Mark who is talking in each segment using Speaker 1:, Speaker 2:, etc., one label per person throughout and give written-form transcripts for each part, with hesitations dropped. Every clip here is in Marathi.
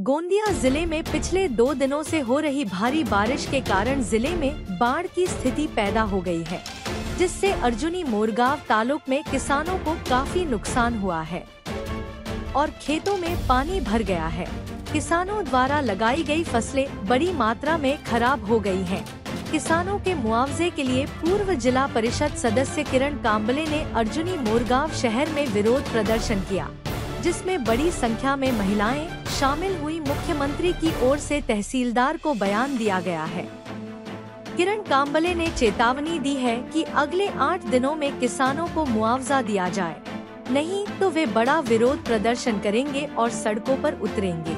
Speaker 1: गोंदिया जिले में पिछले 2 दिनों से हो रही भारी बारिश के कारण जिले में बाढ़ की स्थिति पैदा हो गई है, जिससे अर्जुनी मोरगांव तालुक में किसानों को काफी नुकसान हुआ है और खेतों में पानी भर गया है। किसानों द्वारा लगाई गई फसलें बड़ी मात्रा में खराब हो गई हैं। किसानों के मुआवजे के लिए पूर्व जिला परिषद सदस्य किरण कांबले ने अर्जुनी मोरगांव शहर में विरोध प्रदर्शन किया, जिसमें बड़ी संख्या में महिलाएं शामिल हुई। मुख्यमंत्री की ओर से तहसीलदार को बयान दिया गया है। किरण कांबले ने चेतावनी दी है कि अगले 8 दिनों में किसानों को मुआवजा दिया जाए, नहीं तो वे बड़ा विरोध प्रदर्शन करेंगे और सड़कों पर उतरेंगे।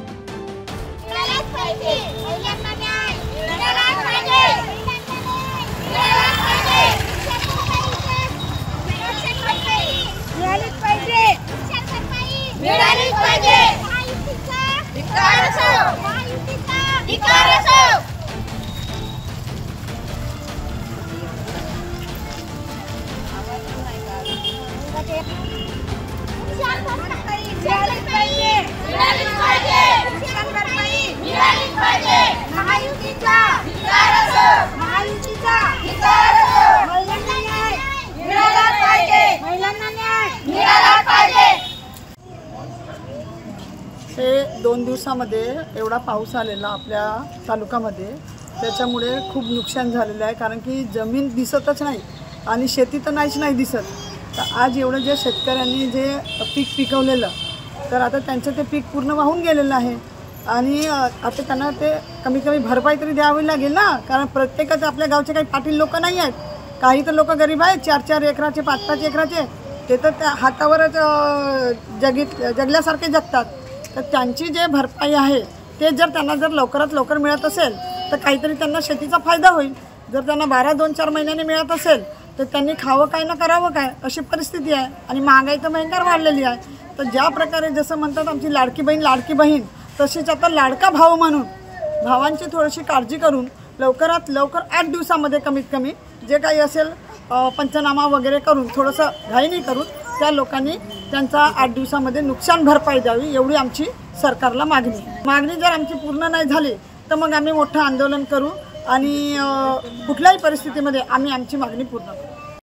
Speaker 2: हे 2 दिवसामध्ये एवढा पाऊस आलेला आपल्या तालुक्यामध्ये, त्याच्यामुळे खूप नुकसान झालेलं आहे। कारण की जमीन दिसतच नाही आणि शेती तर नाही दिसत। तर आज एवढं जे शेतकऱ्यांनी जे पीक पिकवलेलं, तर आता त्यांचं ते पीक पूर्ण वाहून गेलेलं आहे आणि आता त्यांना ते कमी भरपाई तरी द्यावी लागेल ना। कारण प्रत्येकाच आपल्या गावचे काही पाटील लोक नाही आहेत, काही तर लोक गरीब आहेत, 4-4 एकराचे 5-5 एकराचे, ते तर त्या हातावरच जगल्यासारखे जगतात। तर त्यांची जे भरपाई आहे ते जर त्यांना लवकरात लवकर मिळत असेल तर काहीतरी त्यांना शेतीचा फायदा होईल। जर त्यांना 12-2-4 महिन्यांनी मिळत असेल तर त्यांनी खावं काय ना करावं काय, अशी परिस्थिती आहे आणि महागाई तर भयंकर वाढलेली आहे। तर ज्या प्रकारे जसं म्हणतात आमची लाडकी बहीण तशीच आता लाडका भाव म्हणून भावांची थोडीशी काळजी करून लवकरात लवकर 8 दिवसामध्ये कमीत कमी जे काही असेल पंचनामा वगैरे करून, थोडंसं घाईनी करून त्या लोकांनी त्यांचा 8 दिवसामध्ये नुकसान भरपाई द्यावी, एवढी आमची सरकारला मागणी जर आमची पूर्ण नाही झाली तर मग आम्ही मोठं आंदोलन करू आणि कुठल्याही परिस्थितीमध्ये आम्ही आमची मागणी पूर्ण करू।